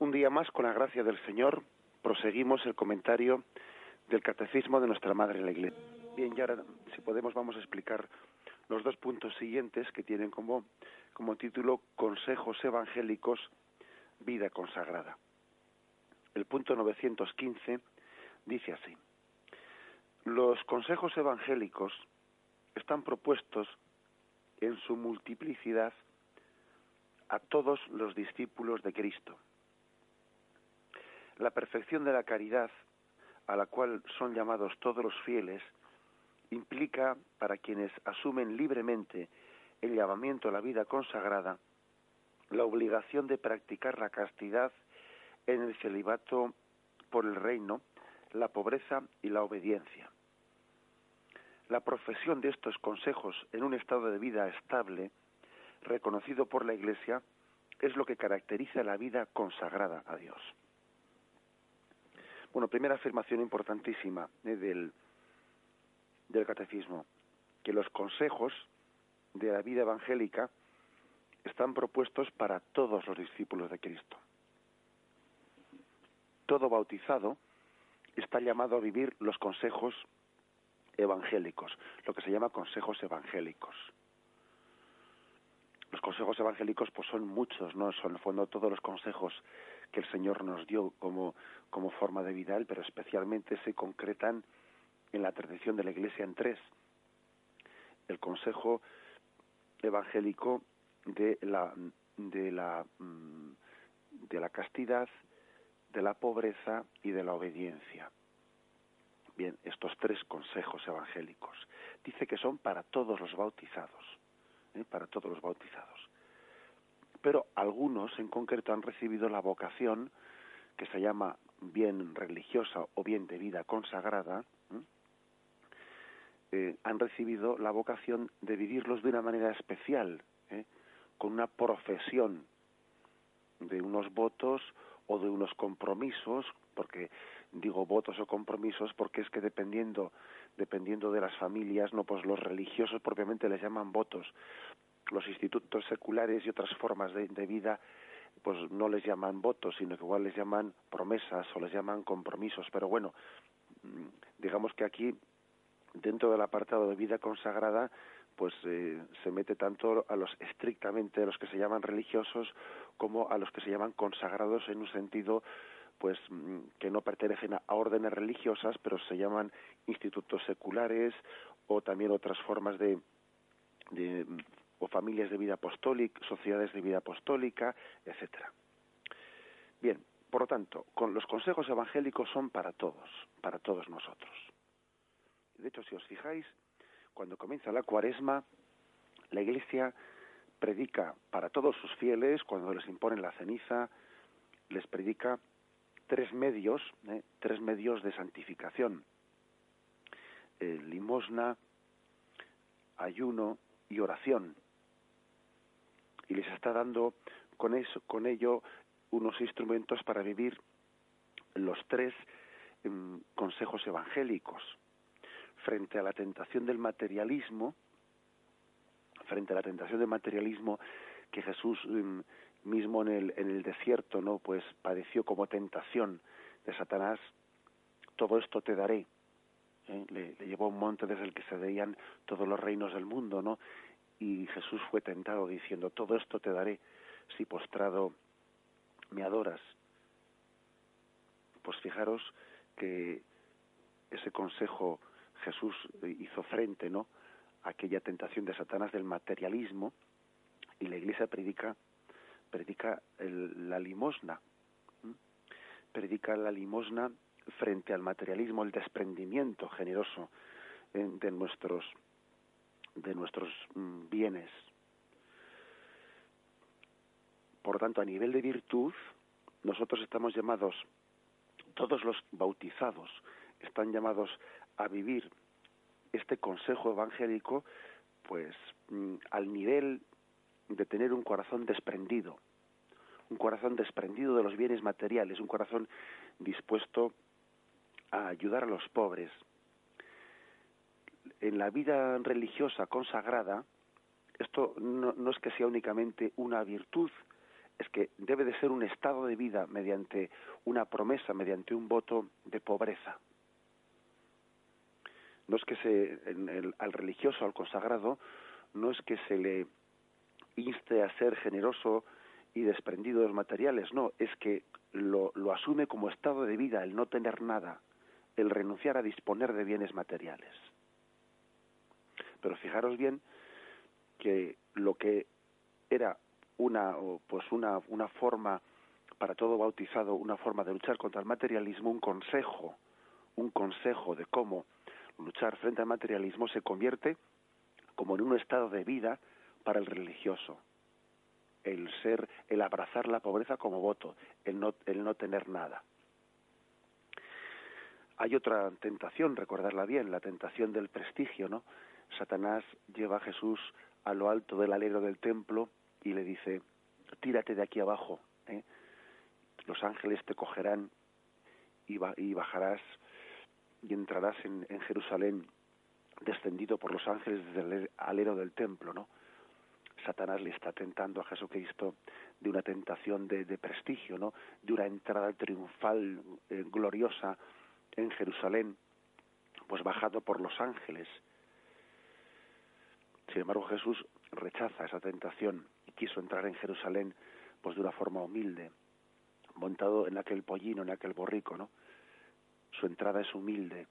Un día más, con la gracia del Señor, proseguimos el comentario del Catecismo de nuestra Madre la Iglesia. Bien, y ahora, si podemos, vamos a explicar los dos puntos siguientes que tienen como título Consejos Evangélicos, Vida Consagrada. El punto 915 dice así: los consejos evangélicos están propuestos en su multiplicidad a todos los discípulos de Cristo. La perfección de la caridad, a la cual son llamados todos los fieles, implica, para quienes asumen libremente el llamamiento a la vida consagrada, la obligación de practicar la castidad en el celibato por el reino, la pobreza y la obediencia. La profesión de estos consejos en un estado de vida estable, reconocido por la Iglesia, es lo que caracteriza la vida consagrada a Dios. Bueno, primera afirmación importantísima del Catecismo, que los consejos de la vida evangélica están propuestos para todos los discípulos de Cristo. Todo bautizado está llamado a vivir los consejos evangélicos, lo que se llama consejos evangélicos. Los consejos evangélicos pues son muchos, ¿no? Son en el fondo todos los consejos que el Señor nos dio como forma de vida, pero especialmente se concretan en la tradición de la Iglesia en tres: el consejo evangélico de la castidad, de la pobreza y de la obediencia. Bien, estos tres consejos evangélicos dice que son para todos los bautizados, para todos los bautizados. Pero algunos en concreto han recibido la vocación que se llama bien religiosa o bien de vida consagrada. Han recibido la vocación de vivirlos de una manera especial, con una profesión de unos votos o de unos compromisos, porque digo votos o compromisos porque es que dependiendo de las familias, no, pues los religiosos propiamente les llaman votos, los institutos seculares y otras formas de vida pues no les llaman votos, sino que igual les llaman promesas o les llaman compromisos. Pero bueno, digamos que aquí, dentro del apartado de vida consagrada, pues se mete tanto a los estrictamente a los que se llaman religiosos como a los que se llaman consagrados, en un sentido pues que no pertenecen a órdenes religiosas, pero se llaman institutos seculares, o también otras formas o familias de vida apostólica, sociedades de vida apostólica, etcétera. Bien, por lo tanto, los consejos evangélicos son para todos nosotros. De hecho, si os fijáis, cuando comienza la Cuaresma, la Iglesia predica para todos sus fieles, cuando les imponen la ceniza, les predica tres medios de santificación: limosna, ayuno y oración. Y les está dando con ello unos instrumentos para vivir los tres consejos evangélicos. Frente a la tentación del materialismo, que Jesús mismo en el desierto, ¿no?, pues padeció como tentación de Satanás. Todo esto te daré. Le llevó a un monte desde el que se veían todos los reinos del mundo, ¿no? Y Jesús fue tentado diciendo: todo esto te daré si postrado me adoras. Pues fijaros que ese consejo Jesús hizo frente, ¿no?, a aquella tentación de Satanás del materialismo, y la Iglesia predica la limosna. Predica la limosna frente al materialismo, el desprendimiento generoso de nuestros bienes. Por tanto, a nivel de virtud, nosotros estamos llamados, todos los bautizados están llamados a vivir este consejo evangélico, pues al nivel de tener un corazón desprendido de los bienes materiales, un corazón dispuesto a ayudar a los pobres. En la vida religiosa consagrada, esto no es que sea únicamente una virtud es que debe de ser un estado de vida mediante una promesa, mediante un voto de pobreza. No es que al religioso, al consagrado, no es que se le inste a ser generoso y desprendido de los materiales, no, es que lo asume como estado de vida, el no tener nada, el renunciar a disponer de bienes materiales. Pero fijaros bien que lo que era una forma para todo bautizado, una forma de luchar contra el materialismo, un consejo de cómo luchar frente al materialismo, se convierte como en un estado de vida para el religioso. El abrazar la pobreza como voto, el no tener nada. Hay otra tentación, recordarla bien, la tentación del prestigio, ¿no? Satanás lleva a Jesús a lo alto del alero del templo y le dice: tírate de aquí abajo, los ángeles te cogerán y bajarás y entrarás en Jerusalén descendido por los ángeles desde el alero del templo, ¿no? Satanás le está tentando a Jesucristo de una tentación de prestigio, ¿no? De una entrada triunfal, gloriosa en Jerusalén, pues bajado por los ángeles. Sin embargo, Jesús rechaza esa tentación y quiso entrar en Jerusalén pues de una forma humilde, montado en aquel pollino, en aquel borrico, ¿no? Su entrada es humilde.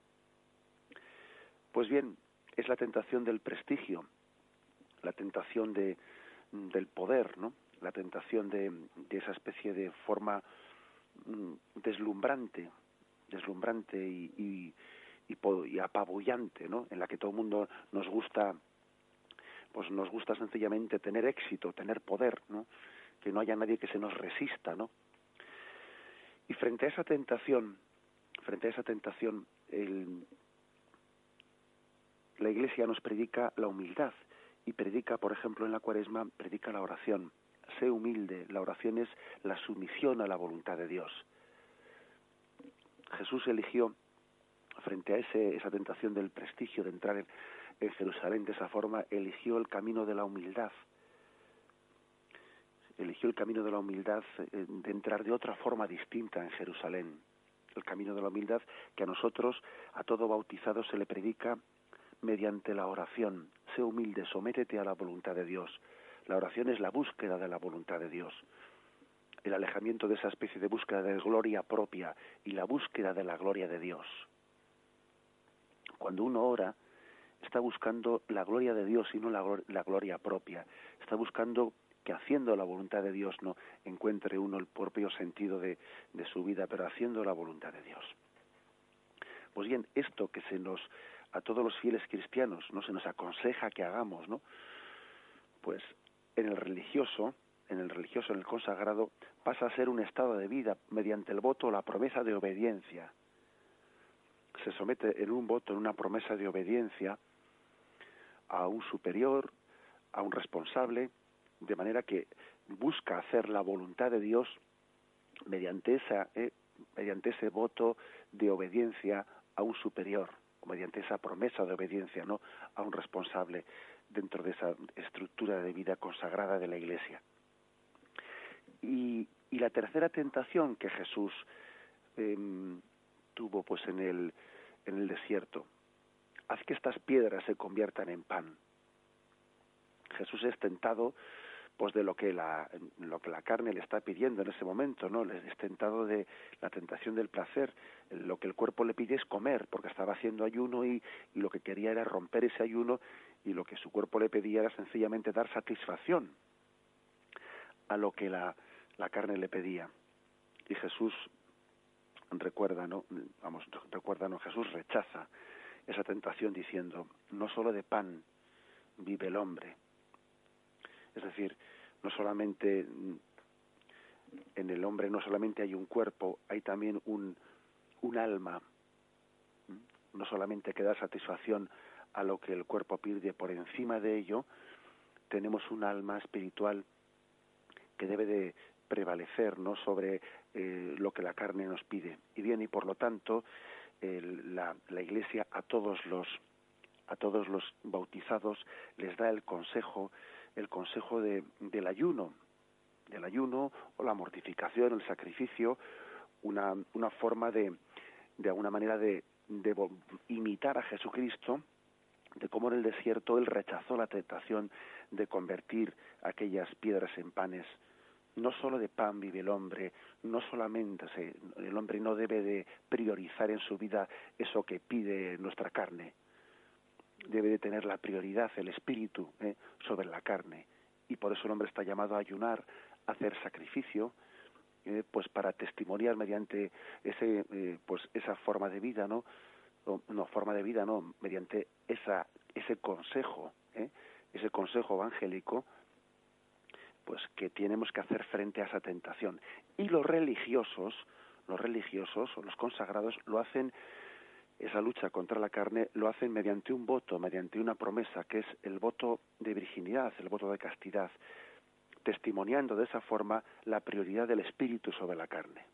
Pues bien, es la tentación del prestigio, la tentación del poder, ¿no? La tentación de esa especie de forma deslumbrante y apabullante, ¿no? En la que todo el mundo nos gusta sencillamente tener éxito, tener poder, ¿no? Que no haya nadie que se nos resista, ¿no? Y frente a esa tentación, la Iglesia nos predica la humildad y predica, por ejemplo, en la Cuaresma, predica la oración. Sé humilde, la oración es la sumisión a la voluntad de Dios. Jesús eligió, frente a esa tentación del prestigio, de entrar en Jerusalén de esa forma, eligió el camino de la humildad. Eligió el camino de la humildad, de entrar de otra forma distinta en Jerusalén. El camino de la humildad que a nosotros, a todo bautizado, se le predica mediante la oración. Sé humilde, sométete a la voluntad de Dios. La oración es la búsqueda de la voluntad de Dios, el alejamiento de esa especie de búsqueda de gloria propia y la búsqueda de la gloria de Dios. Cuando uno ora, está buscando la gloria de Dios y no la gloria propia. Está buscando que haciendo la voluntad de Dios no encuentre uno el propio sentido de su vida, pero haciendo la voluntad de Dios. Pues bien, esto que a todos los fieles cristianos no se nos aconseja que hagamos, ¿no? Pues en el religioso, en el consagrado, pasa a ser un estado de vida mediante el voto o la promesa de obediencia. Se somete en un voto, en una promesa de obediencia a un superior, a un responsable, de manera que busca hacer la voluntad de Dios mediante ese voto de obediencia a un superior, mediante esa promesa de obediencia, ¿no?, a un responsable dentro de esa estructura de vida consagrada de la Iglesia. Y la tercera tentación que Jesús tuvo pues en el desierto: haz que estas piedras se conviertan en pan. Jesús es tentado pues de lo que la carne le está pidiendo en ese momento, ¿no? Es tentado de la tentación del placer. Lo que el cuerpo le pide es comer, porque estaba haciendo ayuno y lo que quería era romper ese ayuno, y lo que su cuerpo le pedía era sencillamente dar satisfacción a lo que la carne le pedía. Y Jesús Jesús rechaza esa tentación diciendo: no solo de pan vive el hombre. Es decir, no solamente en el hombre no solamente hay un cuerpo, hay también un alma. No solamente que da satisfacción a lo que el cuerpo pide, por encima de ello tenemos un alma espiritual que debe de prevalecer, ¿no?, sobre lo que la carne nos pide. Y bien, y por lo tanto la Iglesia a todos los bautizados les da el consejo del ayuno, del ayuno o la mortificación, el sacrificio, una forma de alguna manera de imitar a Jesucristo, de cómo en el desierto él rechazó la tentación de convertir aquellas piedras en panes. No solo de pan vive el hombre, no solamente el hombre no debe de priorizar en su vida eso que pide nuestra carne, debe de tener la prioridad el espíritu sobre la carne, y por eso el hombre está llamado a ayunar, a hacer sacrificio, pues para testimoniar mediante esa forma de vida, mediante ese consejo evangélico, pues que tenemos que hacer frente a esa tentación. Y los religiosos o los consagrados lo hacen, esa lucha contra la carne lo hacen mediante un voto, mediante una promesa, que es el voto de virginidad, el voto de castidad, testimoniando de esa forma la prioridad del espíritu sobre la carne.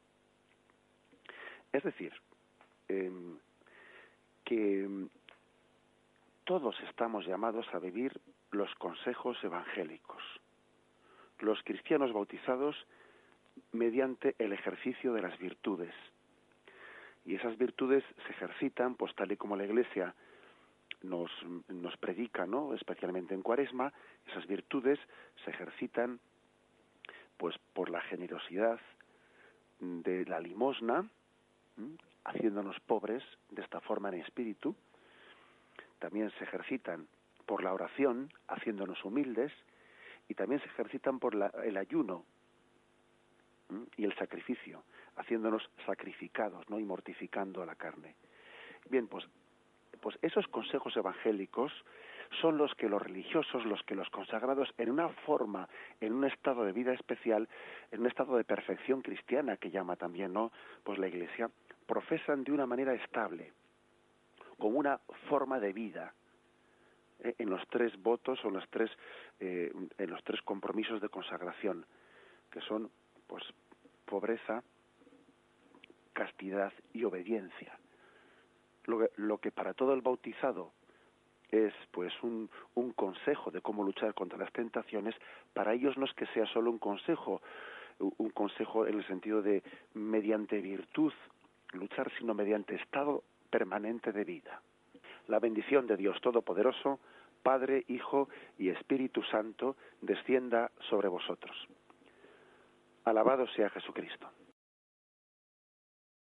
Es decir, que todos estamos llamados a vivir los consejos evangélicos. Los cristianos bautizados mediante el ejercicio de las virtudes. Y esas virtudes se ejercitan, pues tal y como la Iglesia nos predica, ¿no? Especialmente en Cuaresma, esas virtudes se ejercitan pues por la generosidad de la limosna, haciéndonos pobres de esta forma en espíritu. También se ejercitan por la oración, haciéndonos humildes, y también se ejercitan por el ayuno y el sacrificio, haciéndonos sacrificados, ¿no? Y mortificando a la carne. Bien, pues esos consejos evangélicos son los que los religiosos, los que los consagrados, en una forma, en un estado de vida especial, en un estado de perfección cristiana que llama también, ¿no? Pues la Iglesia, profesan de una manera estable, con una forma de vida, en los 3 votos o en los 3 compromisos de consagración, que son pues pobreza, castidad y obediencia. Lo que para todo el bautizado es pues un consejo de cómo luchar contra las tentaciones, para ellos no es que sea solo un consejo en el sentido de mediante virtud luchar, sino mediante estado permanente de vida. La bendición de Dios Todopoderoso, Padre, Hijo y Espíritu Santo, descienda sobre vosotros. Alabado sea Jesucristo.